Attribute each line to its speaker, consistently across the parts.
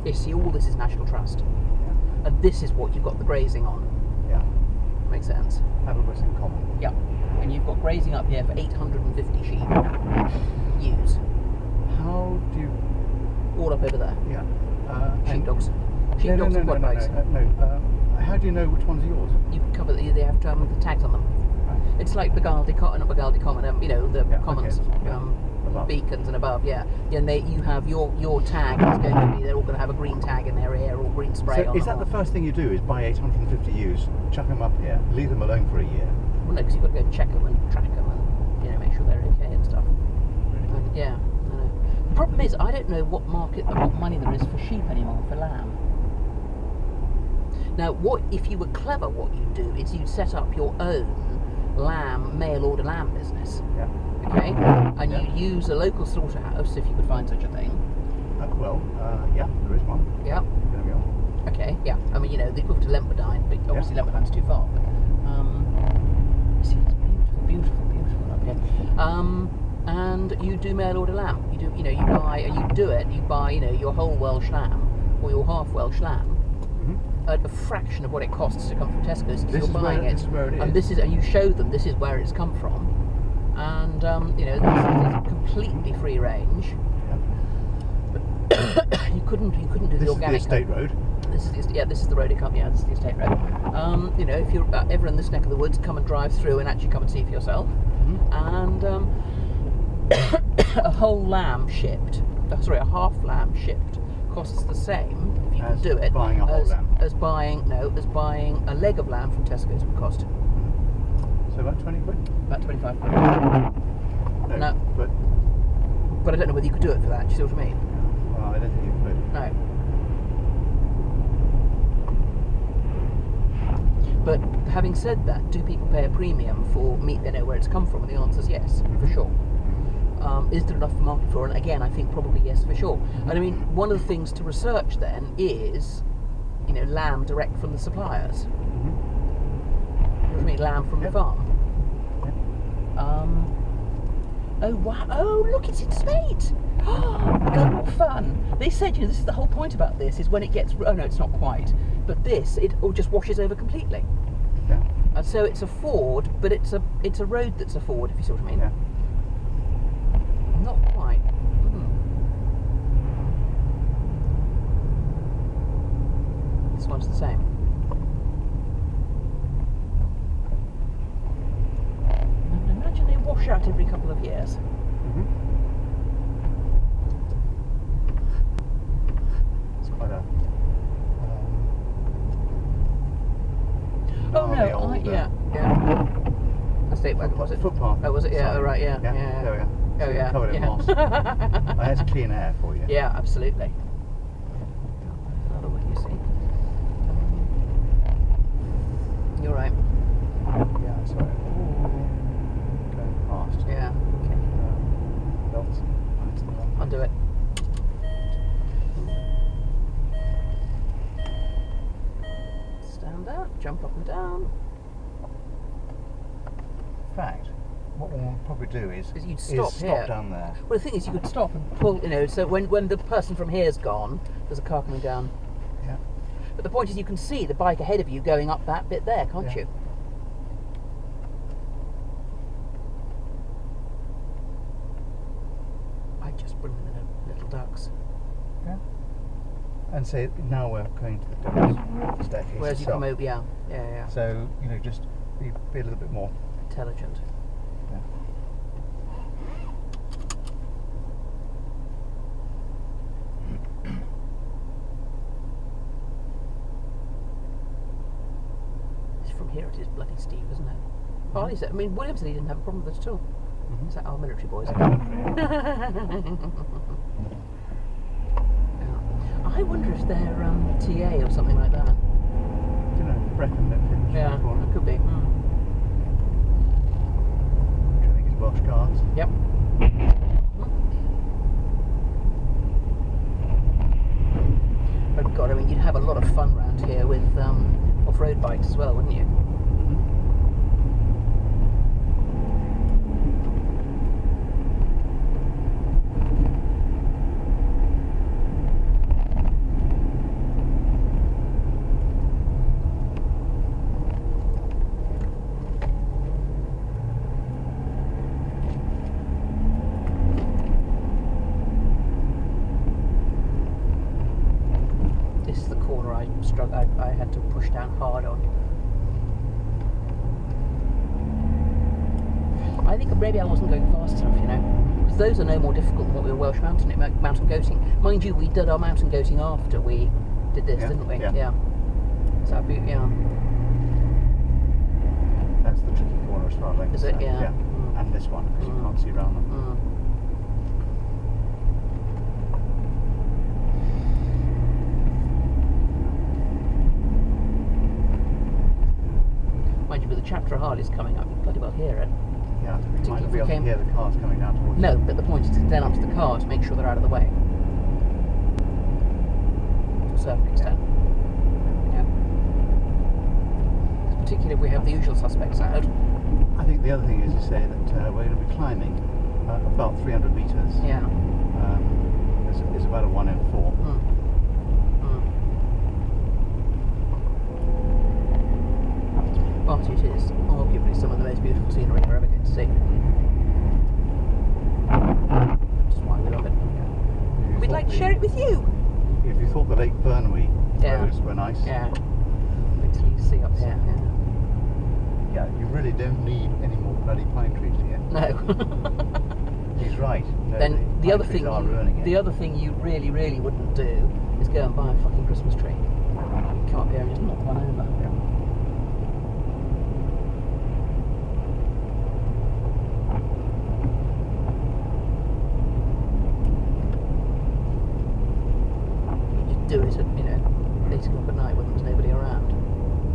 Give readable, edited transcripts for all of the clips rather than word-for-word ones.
Speaker 1: Yes, see, all this is National Trust.
Speaker 2: Yeah.
Speaker 1: And this is what you've got the grazing on.
Speaker 2: Yeah.
Speaker 1: Makes sense.
Speaker 2: Abergwesyn Common.
Speaker 1: Yeah. And you've got grazing up here for 850 sheep. Ewes.
Speaker 2: How do you...
Speaker 1: All up over there.
Speaker 2: Yeah.
Speaker 1: Sheepdogs. Sheepdogs and quad bikes.
Speaker 2: How do you know which ones are yours?
Speaker 1: You cover they have the tags on them.
Speaker 2: Right.
Speaker 1: It's like Abergwesyn Common, the commons,
Speaker 2: Above.
Speaker 1: beacons and above, yeah. And you have your tag is going to be, they're all going to have a green tag in their ear or green spray
Speaker 2: So
Speaker 1: on
Speaker 2: is
Speaker 1: them.
Speaker 2: that the first thing you do, is buy 850 ewes, chuck them up here, leave them alone for a year?
Speaker 1: Well, no, because you've got to go and check them and track them and, make sure they're okay and stuff.
Speaker 2: Really?
Speaker 1: And, yeah, I know. The problem is, I don't know what money there is for sheep anymore, for lamb. Now, if you were clever, what you'd do is you'd set up your own mail order lamb business.
Speaker 2: Yeah.
Speaker 1: Okay? And you'd use a local slaughterhouse if you could find such a thing.
Speaker 2: Yeah, there is one.
Speaker 1: Yeah.
Speaker 2: There we are.
Speaker 1: Okay, yeah. I mean, the equivalent to Lemberdyne, but obviously Lemberdyne's too far. But, see, it's beautiful up here. And you do mail order lamb. You buy your whole Welsh lamb or your half Welsh lamb at a fraction of what it costs to come from Tesco's because you're buying it.
Speaker 2: This is where it is.
Speaker 1: And you show them this is where it's come from. And this is completely free range. Yeah. you couldn't do the organic.
Speaker 2: This is the estate road.
Speaker 1: This is the road it comes. Yeah, this is the estate road. If you're ever in this neck of the woods, come and drive through and actually come and see for yourself. And a whole lamb shipped, a half lamb shipped, costs the same if you can do it
Speaker 2: buying a whole lamb.
Speaker 1: as buying a leg of lamb from Tesco's would cost.
Speaker 2: So about 20 quid?
Speaker 1: About 25 quid.
Speaker 2: No.
Speaker 1: But I don't know whether you could do it for that. Do you see what I mean?
Speaker 2: Well, I don't think you could.
Speaker 1: No. But having said that, do people pay a premium for meat they know where it's come from? And the answer is yes, for sure. Is there enough market for it? And again, I think probably yes, for sure. And I mean, one of the things to research then is, lamb direct from the suppliers. You know what I mean? Lamb from the farm. Oh wow! Oh look, it's in spate. Oh, fun! They said, this is the whole point about this is when it gets. Oh no, it's not quite. But it all just washes over completely.
Speaker 2: Yeah.
Speaker 1: And so it's a ford, but it's a road that's a ford. If you see what I mean.
Speaker 2: Yeah.
Speaker 1: Not quite. This one's the same. I imagine they wash out every couple of years.
Speaker 2: It's quite a...
Speaker 1: oh no! Yeah. Estate wagon, was it?
Speaker 2: Footpath.
Speaker 1: Oh, was it? Yeah.
Speaker 2: Sorry.
Speaker 1: Oh, right. Yeah.
Speaker 2: There we are.
Speaker 1: Oh yeah.
Speaker 2: Covered in moss. I had clean air for you.
Speaker 1: Yeah, absolutely. Another one, you see. You're right.
Speaker 2: Yeah, sorry. Going fast.
Speaker 1: Yeah. Okay.
Speaker 2: Belts.
Speaker 1: Undo it. Stand up, jump up and down.
Speaker 2: In fact, what we'll probably do is
Speaker 1: you'd stop
Speaker 2: down there.
Speaker 1: Well, the thing is, you could stop and pull, so when the person from here's gone, there's a car coming down.
Speaker 2: Yeah.
Speaker 1: But the point is, you can see the bike ahead of you going up that bit there, can't you? I just bring in the little ducks.
Speaker 2: Yeah. And say now we're going to the ducks staircase.
Speaker 1: Whereas you come over, yeah.
Speaker 2: So just be a little bit more
Speaker 1: intelligent.
Speaker 2: Yeah.
Speaker 1: From here it is bloody steep, isn't it? Harley said, William said he didn't have a problem with it at all. Is that our military boys? I wonder if they're TA or something like that.
Speaker 2: I don't know, Brecon, that
Speaker 1: Yeah, it could be.
Speaker 2: Which I think is Welsh Guards.
Speaker 1: Yep. Oh God, you'd have a lot of fun round here with off-road bikes as well, wouldn't you? I had to push down hard on. I think maybe I wasn't going fast enough, you know, because those are no more difficult than what we were Welsh mountain goating. Mind you, we did our mountain goating after we did this, didn't we?
Speaker 2: Yeah.
Speaker 1: So that'd be, yeah.
Speaker 2: That's the tricky corner as far as I can
Speaker 1: Is it?
Speaker 2: see.
Speaker 1: Yeah.
Speaker 2: And this one, because you can't see around them.
Speaker 1: Mind you, with the chapter of Harley's coming up, you can bloody well hear it.
Speaker 2: Yeah, you might not
Speaker 1: if
Speaker 2: be
Speaker 1: we
Speaker 2: able to
Speaker 1: came-
Speaker 2: hear the cars coming down towards
Speaker 1: No,
Speaker 2: you.
Speaker 1: but the point is to then up to the car to make sure they're out of the way. To a certain extent. Yeah. Particularly if we have the usual suspects out.
Speaker 2: I think the other thing is to say that we're going to be climbing about 300 metres.
Speaker 1: Yeah.
Speaker 2: It's about a 1 in 4.
Speaker 1: But it is arguably some of the most beautiful scenery we're ever going to see. Which is why we love it. We'd like to share it with you.
Speaker 2: If you thought the Lake Burnley roads were nice,
Speaker 1: Yeah. Wait till you see up here.
Speaker 2: yeah, you really don't need any more bloody pine trees here.
Speaker 1: No.
Speaker 2: He's right. No,
Speaker 1: Then the
Speaker 2: pine
Speaker 1: other
Speaker 2: trees
Speaker 1: thing,
Speaker 2: are ruining it.
Speaker 1: the other thing you really, really wouldn't do is go and buy a fucking Christmas tree. You come up here and just knock one over.
Speaker 2: Yeah.
Speaker 1: Do it at, 8 o'clock at night when there's nobody around.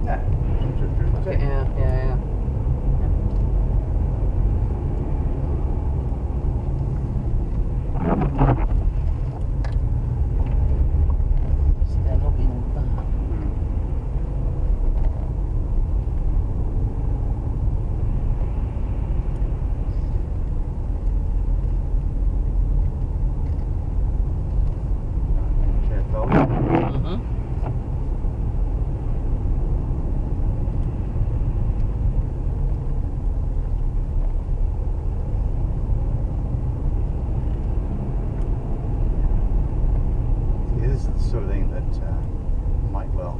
Speaker 2: No.
Speaker 1: Okay, yeah. So they're logging all that.
Speaker 2: Careful. This is the sort of thing that might well.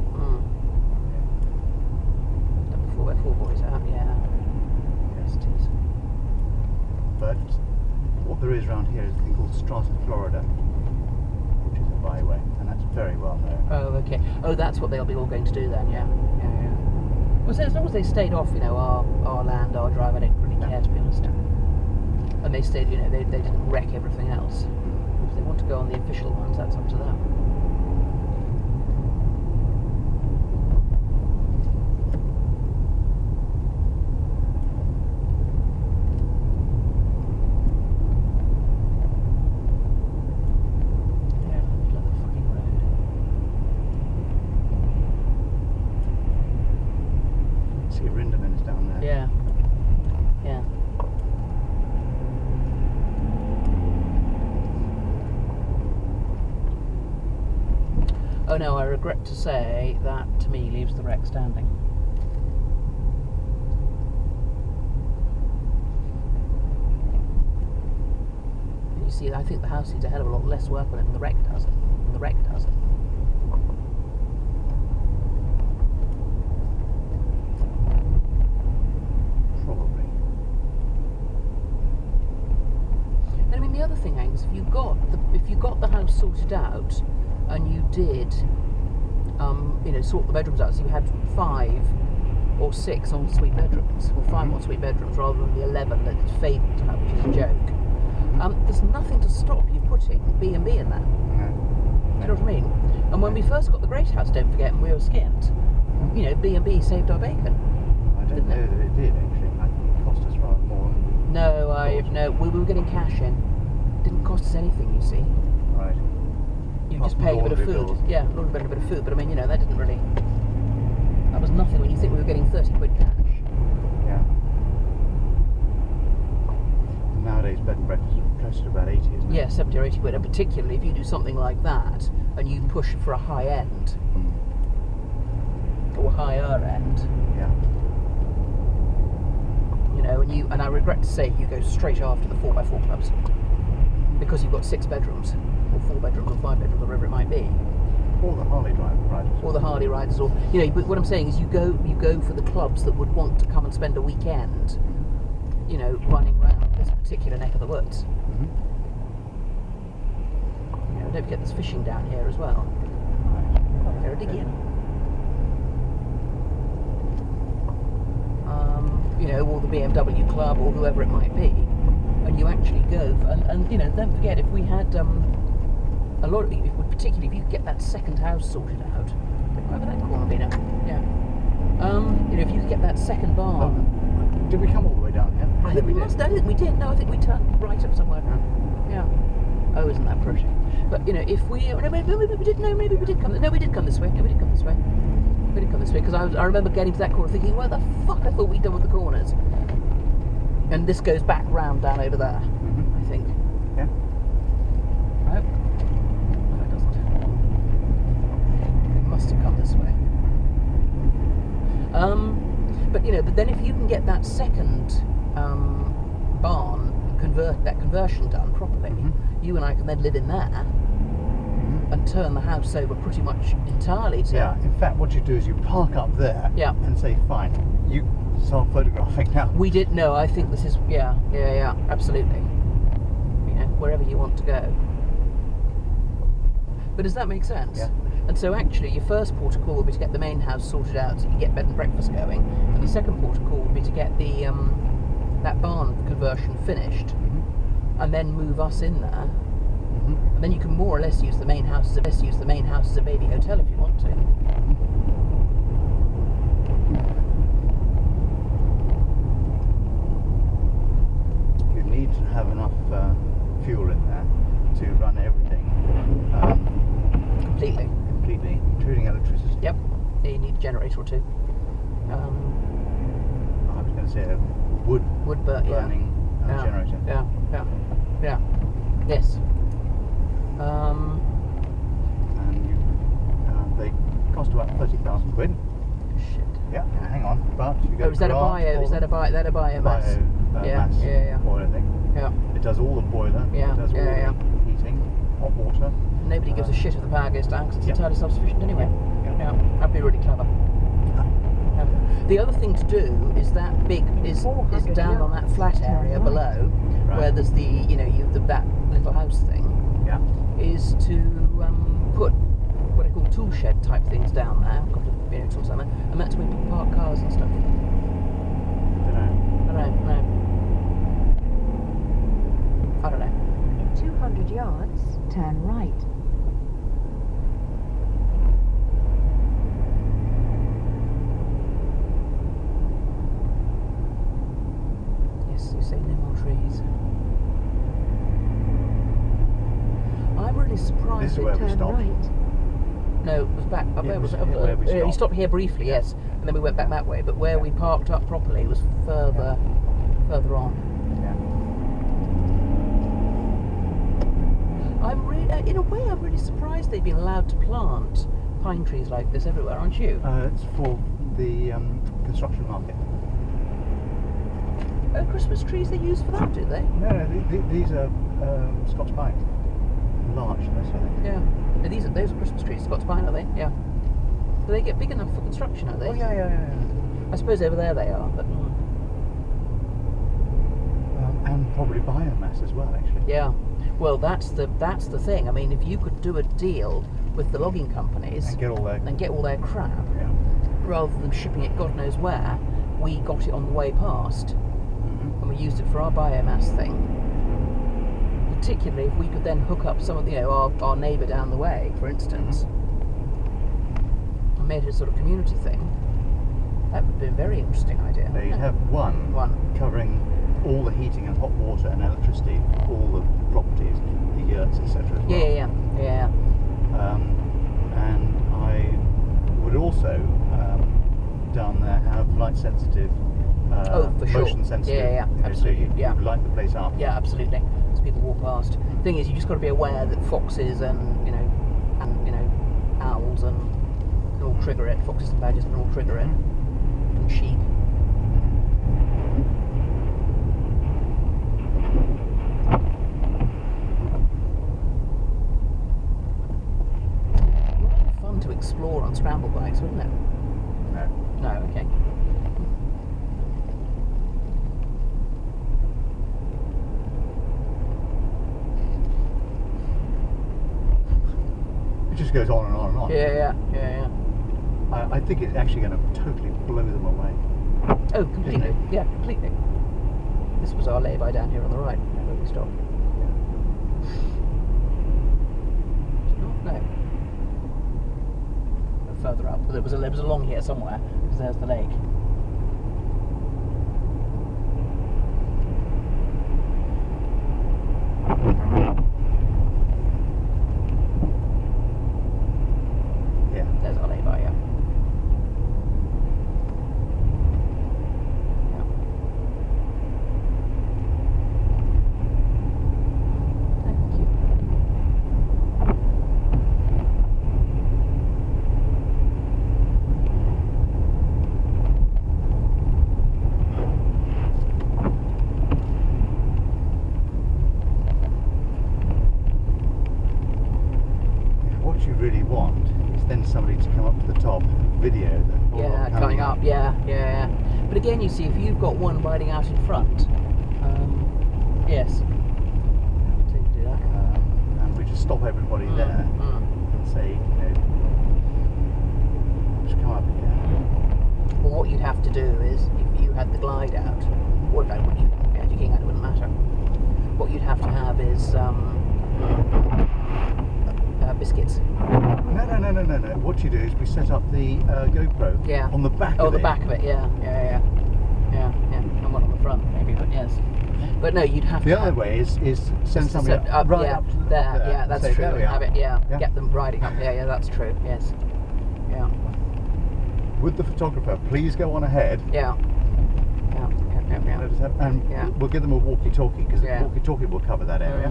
Speaker 1: The 4x4 boys out, yeah. Yes, it is.
Speaker 2: But what there is around here is a thing called Strata Florida, which is a byway, and that's very well known.
Speaker 1: Oh, okay. Oh, that's what they'll be all going to do then, yeah. Well, so as long as they stayed off, our land, our drive, I don't really care, to be honest. And they stayed, they didn't wreck everything else. If they want to go on the official ones, that's up to them. Yeah, middle of the fucking road.
Speaker 2: See, Rinderman is down there.
Speaker 1: Yeah. Oh no, I regret to say that to me leaves the wreck standing. You see, I think the house needs a hell of a lot less work on it than the wreck does.
Speaker 2: Probably.
Speaker 1: And I mean, the other thing, Angus, if you got the house sorted out, and you did, sort the bedrooms out, so you had 5 or 6 ensuite bedrooms, or 5 ensuite bedrooms rather than the 11 that it's fabled to have, which is a joke. There's nothing to stop you putting B&B in there.
Speaker 2: No.
Speaker 1: Do you know what I mean? And when we first got the Great House, don't forget, and we were skint, B&B saved our bacon.
Speaker 2: I don't know that it did actually. I think it cost us rather more than
Speaker 1: No, we were getting cash in. Didn't cost us anything, you see.
Speaker 2: right.
Speaker 1: You
Speaker 2: Apart
Speaker 1: just
Speaker 2: from
Speaker 1: pay a bit of
Speaker 2: laundry
Speaker 1: food.
Speaker 2: bills.
Speaker 1: Yeah, a little bit of food, but I mean, that didn't really. That was nothing when you think we were getting 30 quid cash.
Speaker 2: Yeah. Nowadays, bed and breakfast is close to about 80, isn't it?
Speaker 1: Yeah, 70 or 80 quid, and particularly if you do something like that and you push for a high end or higher end,
Speaker 2: Yeah.
Speaker 1: and I regret to say you go straight after the 4x4 clubs because you've got 6 bedrooms or 4 bedrooms or 5 bedrooms or whatever it might be.
Speaker 2: Or the Harley riders.
Speaker 1: or the Harley riders, or But what I'm saying is, you go for the clubs that would want to come and spend a weekend, running around this particular neck of the woods. Don't forget there's fishing down here as well.
Speaker 2: Right.
Speaker 1: They're a digging. Or the BMW club, or whoever it might be, and you actually go. And don't forget, if we had a lot of, particularly if you could get that second house sorted out, over that corner, Bina. Yeah. If you could get that second barn.
Speaker 2: Did we come all the way down here?
Speaker 1: I think we did. I think we did. No, I think we turned right up somewhere. Yeah. Oh, isn't that pretty? But if we, maybe we did. No, maybe we did come. No, we did come this way. No, we did come this way. We did come this way because I remember getting to that corner thinking, what the fuck I thought we'd done with the corners. And this goes back round down over there, I think.
Speaker 2: Yeah.
Speaker 1: No, it doesn't. It must have come this way. But then if you can get that second barn, that conversion done properly, you and I can then live in there and turn the house over pretty much entirely to...
Speaker 2: Yeah, in fact, what you do is you park up there and say, fine, you start photographing now.
Speaker 1: We did, no, I think this is, yeah, absolutely. Wherever you want to go. But does that make sense?
Speaker 2: Yeah.
Speaker 1: And so actually your first port of call would be to get the main house sorted out so you can get bed and breakfast going, and the second port of call would be to get the that barn conversion finished, and then move us in there. And then you can more or less use the main house as a baby hotel if you want to.
Speaker 2: You need to have enough fuel in there to run everything
Speaker 1: Completely,
Speaker 2: including electricity.
Speaker 1: Yep. Yeah, you need a generator or two.
Speaker 2: I was going to say a wood burning generator.
Speaker 1: Yeah. Yes.
Speaker 2: And they cost about 30,000 quid.
Speaker 1: Shit.
Speaker 2: Yeah, hang on. But you go.
Speaker 1: Is that a biomass?
Speaker 2: Mass boiler thing.
Speaker 1: Yeah.
Speaker 2: It does all the boiler.
Speaker 1: Yeah.
Speaker 2: It does all the heating, hot water.
Speaker 1: Nobody gives a shit if the power goes down because it's entirely self-sufficient anyway.
Speaker 2: Yeah.
Speaker 1: That'd be really clever. The other thing to do is is down on that flat area below, where there's the that little house thing.
Speaker 2: Yeah.
Speaker 1: Is to put what I call tool shed type things down there. A couple of tools down there, and that's where people park cars and stuff.
Speaker 2: I
Speaker 1: don't know.
Speaker 3: In 200 yards, turn right.
Speaker 1: Yes, you say no more trees. I'm really surprised.
Speaker 2: This is where we
Speaker 3: Turn
Speaker 2: stopped.
Speaker 3: right.
Speaker 1: No, it was back up
Speaker 2: Yeah,
Speaker 1: there.
Speaker 2: it was
Speaker 1: Up
Speaker 2: where we
Speaker 1: we
Speaker 2: stopped.
Speaker 1: stopped here briefly, yes, and then we went back that way. But where we parked up properly was further on.
Speaker 2: Yeah.
Speaker 1: In a way, I'm really surprised they've been allowed to plant pine trees like this everywhere, aren't you?
Speaker 2: It's for the construction market.
Speaker 1: Oh, Christmas trees they use for that, do they?
Speaker 2: No, these are Scots pine. Large, this I think.
Speaker 1: Yeah. No, those are Christmas trees, Scots pine, are they? Yeah. Do they get big enough for construction, are they?
Speaker 2: Oh yeah.
Speaker 1: I suppose over there they are, but...
Speaker 2: And probably biomass as well, actually.
Speaker 1: Yeah. Well, that's the thing. I mean, if you could do a deal with the logging companies
Speaker 2: And get all their
Speaker 1: crap,
Speaker 2: Yeah.
Speaker 1: rather than shipping it God knows where, we got it on the way past, and we used it for our biomass thing. Particularly if we could then hook up some of our neighbour down the way, for instance, and made it a sort of community thing. That would be a very interesting idea.
Speaker 2: They have one covering all the heating and hot water and electricity, all the properties, the yurts, etc.
Speaker 1: Yeah.
Speaker 2: And I would also down there have light sensitive,
Speaker 1: for sure.
Speaker 2: motion sensitive.
Speaker 1: Yeah, absolutely.
Speaker 2: So you light the place up.
Speaker 1: Yeah, absolutely. As people walk past. The thing is, you just got to be aware that foxes and owls and can all trigger it. Foxes and badgers can all trigger it, and sheep. explore on scramble bikes, wouldn't it?
Speaker 2: No.
Speaker 1: No, okay.
Speaker 2: It just goes on and on and on.
Speaker 1: Yeah.
Speaker 2: I think it's actually going to totally blow them away.
Speaker 1: Oh, completely. Yeah, completely. This was our lay-by down here on the right, where we stopped. No. Further up. There was along here somewhere, because there's the lake.
Speaker 2: Yeah.
Speaker 1: There's our lay-by, yeah. Thank you.
Speaker 2: What you really want is then somebody to come up to the top and video the
Speaker 1: Yeah, coming up, yeah. But again, you see, if you've got one riding out in front, yes. So you can do that.
Speaker 2: And we just stop everybody there and say, just come up here.
Speaker 1: Well, what you'd have to do is, if you had the glide out, or if you had your king out, it wouldn't matter. What you'd have to have is biscuits.
Speaker 2: No. What you do is we set up the GoPro on the back of it.
Speaker 1: Oh, the back of it, yeah. And one on the front, maybe, but yes. But no, you'd have
Speaker 2: The
Speaker 1: to
Speaker 2: other
Speaker 1: have,
Speaker 2: way is send somebody up
Speaker 1: there. Yeah, that's
Speaker 2: say,
Speaker 1: true.
Speaker 2: there we
Speaker 1: Have
Speaker 2: are.
Speaker 1: it, get them riding up. Yeah, that's true. Yes. Yeah.
Speaker 2: Would the photographer please go on ahead?
Speaker 1: Yeah.
Speaker 2: And we'll give them a walkie-talkie, because the walkie-talkie will cover that area.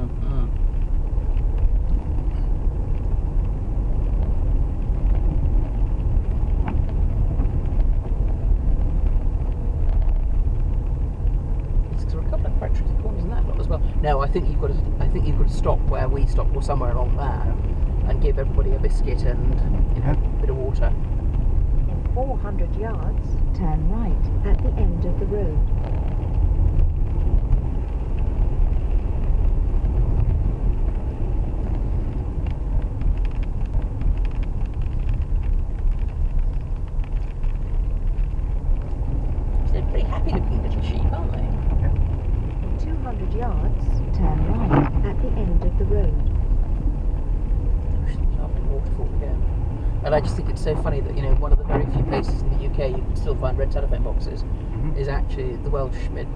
Speaker 1: There are a couple of quite tricky corners in that lot as well. No, I think you've got to stop where we stopped, or somewhere along there, and give everybody a biscuit and a bit of water.
Speaker 3: In 400 yards, turn right at the end of the road.
Speaker 1: They're pretty happy looking little sheep, aren't they?
Speaker 3: 200 yards, turn right at the end of the road.
Speaker 1: Lovely waterfall again. And I just think it's so funny that, one of the very few places in the UK you can still find red telephone boxes is actually the Welsh mid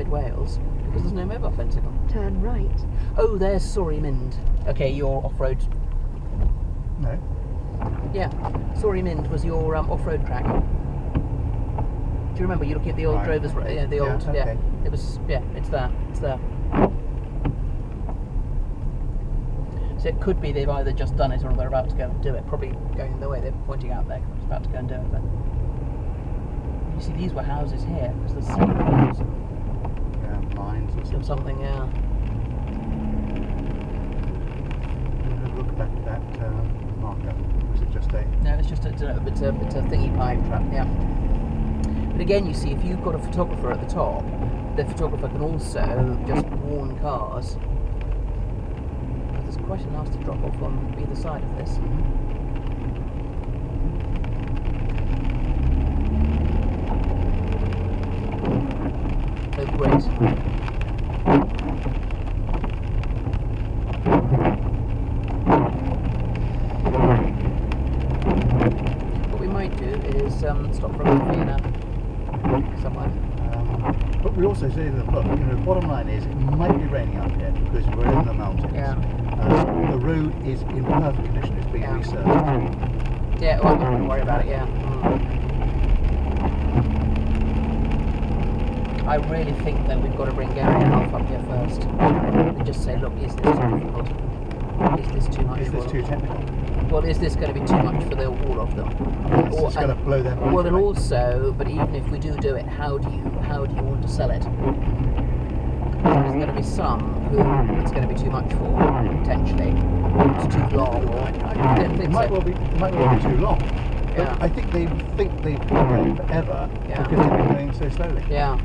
Speaker 1: Wales, because there's no mobile phone signal.
Speaker 3: Turn right.
Speaker 1: Oh, there's Sorry Mynd. Okay, your off-road.
Speaker 2: No.
Speaker 1: Yeah, Sorry Mynd was your off-road track. Do you remember? You're looking at the old Drovers, the old,
Speaker 2: okay.
Speaker 1: It was, it's there. So it could be they've either just done it or they're about to go and do it. Probably going the way they're pointing out there, because they're about to go and do it. But you see, these were houses here, because there's seagulls.
Speaker 2: Yeah, mines or
Speaker 1: something. Yeah.
Speaker 2: Look back at that marker. Was it just a?
Speaker 1: No, it's just a thingy pipe trap. Yeah. But again, you see, if you've got a photographer at the top, the photographer can also just warn cars. There's quite a nasty drop off on either side of this. Oh, great. What we might do is stop for a coffee in somewhere.
Speaker 2: But we also say in the book, bottom line is it might be raining up here because we're in the mountains.
Speaker 1: Yeah.
Speaker 2: The road is in perfect condition. It's being researched.
Speaker 1: Yeah, well, I'm not going to worry about it. I really think that we've got to bring Gary and Alf up here first and just say, look, is this too difficult? Is this too much?
Speaker 2: Is this too technical?
Speaker 1: Well, is this going to be too much for all of them?
Speaker 2: It's just going to blow their minds
Speaker 1: Well, and
Speaker 2: away.
Speaker 1: also, but even if we do it, how do you want to sell it? There's going to be some who it's going to be too much for, potentially. It's too long, or I don't think
Speaker 2: It might
Speaker 1: so.
Speaker 2: well be too long. But
Speaker 1: Yeah.
Speaker 2: I think they've been going forever
Speaker 1: Yeah.
Speaker 2: because they've been going so slowly.
Speaker 1: Yeah.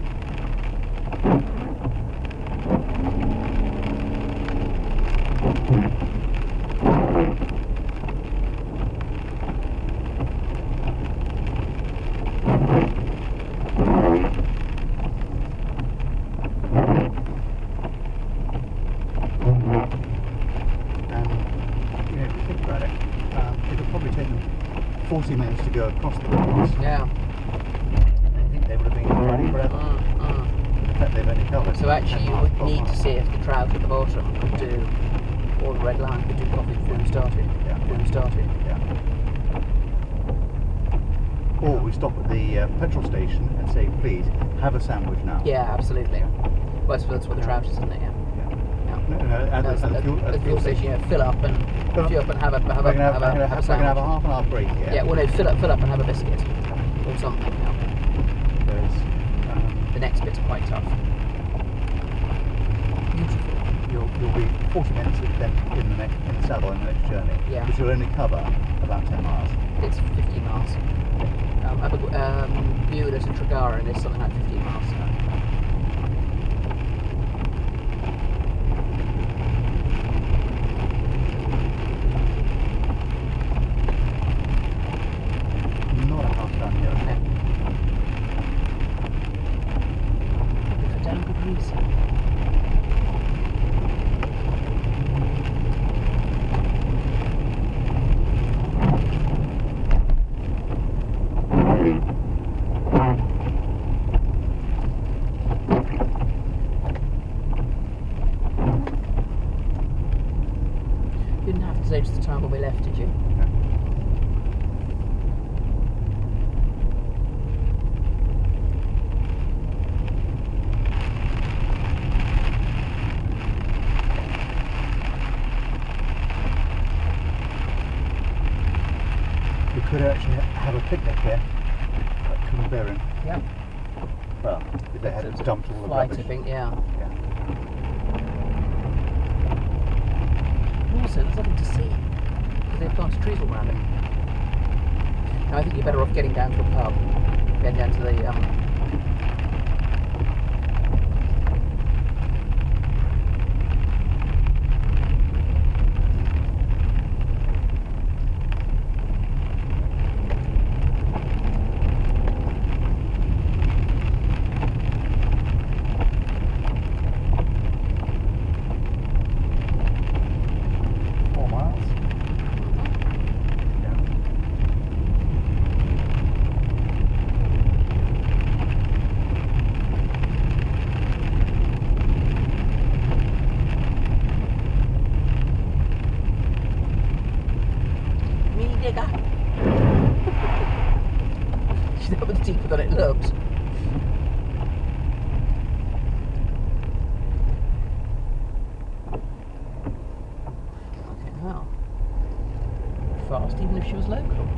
Speaker 2: And you know, if you think about it, it'll probably take them 40 minutes to go across the grass.
Speaker 1: Yeah.
Speaker 2: I think they would have been running forever. In fact, they've only covered.
Speaker 1: So actually,
Speaker 2: 10
Speaker 1: you
Speaker 2: miles,
Speaker 1: would
Speaker 2: 12
Speaker 1: need to
Speaker 2: miles.
Speaker 1: see if the trout at the bottom could do, or the red line could do coffee before we started.
Speaker 2: Yeah.
Speaker 1: Before we started.
Speaker 2: Yeah. Or we stop at the petrol station and say, please, have a sandwich now.
Speaker 1: Yeah, absolutely. Well, that's what the trout is, isn't it? Yeah.
Speaker 2: No, at
Speaker 1: No,
Speaker 2: the fuel
Speaker 1: station, yeah, fill up and
Speaker 2: Fill up.
Speaker 1: have a
Speaker 2: We're going to have
Speaker 1: a
Speaker 2: a
Speaker 1: sandwich.
Speaker 2: half an hour break here.
Speaker 1: Yeah, well, no, fill up and have a biscuit or something. Yeah.
Speaker 2: Because
Speaker 1: The next bit's quite tough. Beautiful.
Speaker 2: you'll be 40 minutes then in the saddle in the next journey.
Speaker 1: Yeah.
Speaker 2: Which will only cover about 10 miles.
Speaker 1: It's 15 miles. Beulah to Tregaron is something like 15 miles.
Speaker 2: Not a half down here.
Speaker 1: No. For damn good reason. You didn't have to say just the time when we left, did you?
Speaker 2: We could actually have a picnic here at Cumberland.
Speaker 1: Yep.
Speaker 2: Well, if they had
Speaker 1: It's a
Speaker 2: dumped all the
Speaker 1: flight,
Speaker 2: rubbish.
Speaker 1: I think, yeah.
Speaker 2: Yeah.
Speaker 1: Also, there's nothing to see because they've planted trees all around it. Now, I think you're better off getting down to a pub, getting down to the mini digger. That was deeper than it looked. Okay, now fast, even if she was local.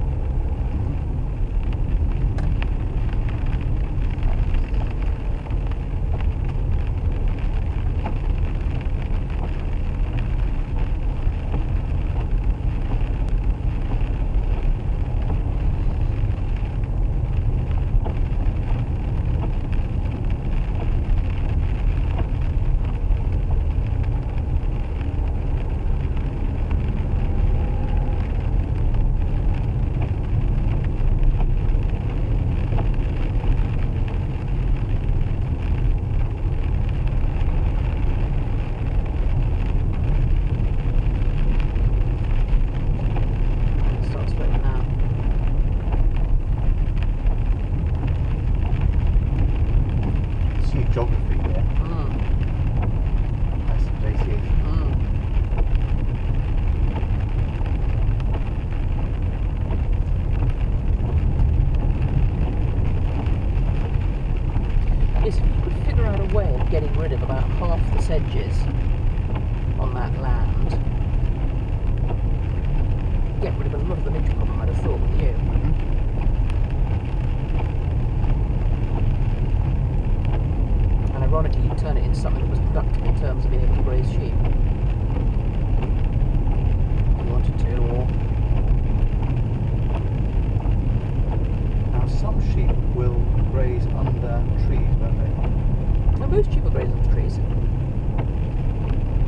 Speaker 1: byways.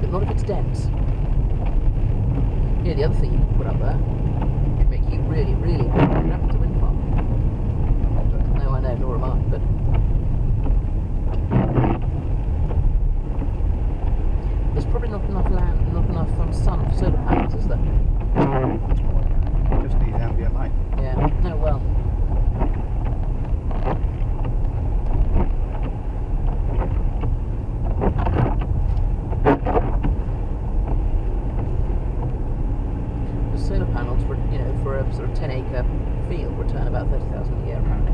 Speaker 1: But not if it's dense. Yeah, the other thing you can put up there can make you really, really big. What happened to wind farm?
Speaker 2: I'm not doing it.
Speaker 1: No, I know, nor am I, but there's probably not enough land, not enough sun for solar panels, is there?
Speaker 2: Just needs ambient light.
Speaker 1: Yeah. Oh well. The solar panels, for a sort of 10-acre field, return about 30,000 a year apparently.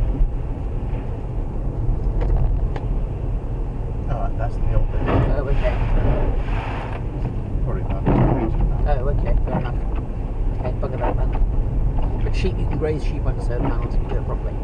Speaker 2: Oh, that's the old bit.
Speaker 1: Oh, okay.
Speaker 2: Probably about 2,000 now.
Speaker 1: Oh, okay, fair enough. Okay, bugger that then. But sheep, you can graze sheep under solar panels if you do it properly.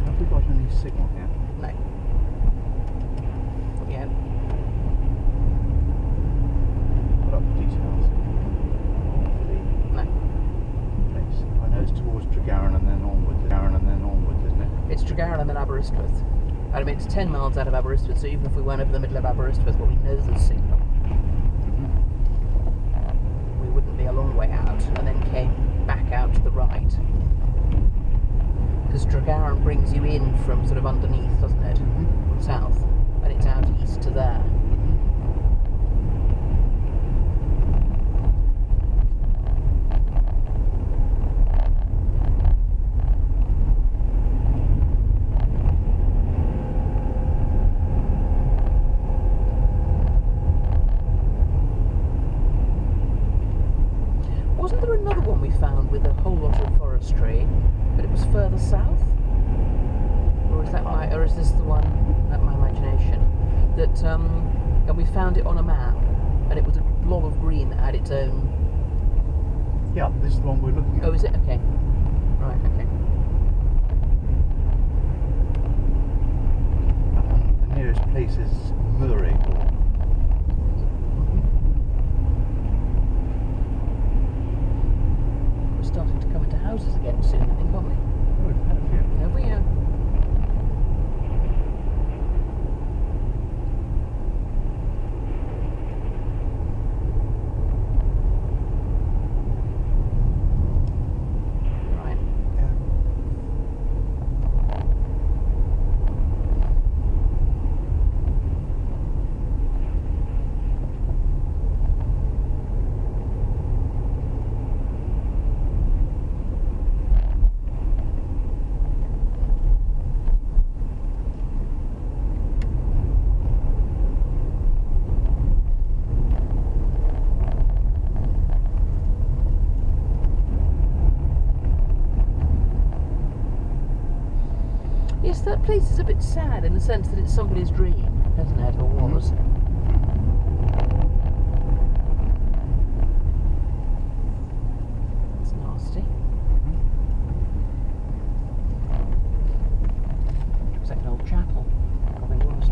Speaker 2: Have we got any signal here?
Speaker 1: No. Not yet.
Speaker 2: What up the details of the
Speaker 1: No.
Speaker 2: place? I know it's towards Tregaron and then onwards, isn't it?
Speaker 1: It's Tregaron and then Aberystwyth. I mean, it's 10 miles out of Aberystwyth, so even if we went over the middle of Aberystwyth, well, we know there's signal. We wouldn't be a long way out, and then came back out to the right. Because Tregaron brings you in from sort of underneath, doesn't it? From south, and it's out east to there. Wasn't there another one we found with a whole lot of forestry, but it was further south? Or is that or is this the one at my imagination? That and we found it on a map, and it was a blob of green that had its own.
Speaker 2: Yeah, this is the one we're looking at.
Speaker 1: Oh, is it? Okay. Right. Okay.
Speaker 2: The nearest place is Murray.
Speaker 1: We're starting to come into houses again soon, I think, aren't we?
Speaker 2: Oh, we've had a few.
Speaker 1: Have we? Right.
Speaker 2: Yeah.
Speaker 1: Yes, that place is a bit sad in the sense that it's somebody's dream, hasn't it, or was? That's nasty. Looks like an old chapel. Probably was.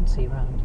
Speaker 1: See round.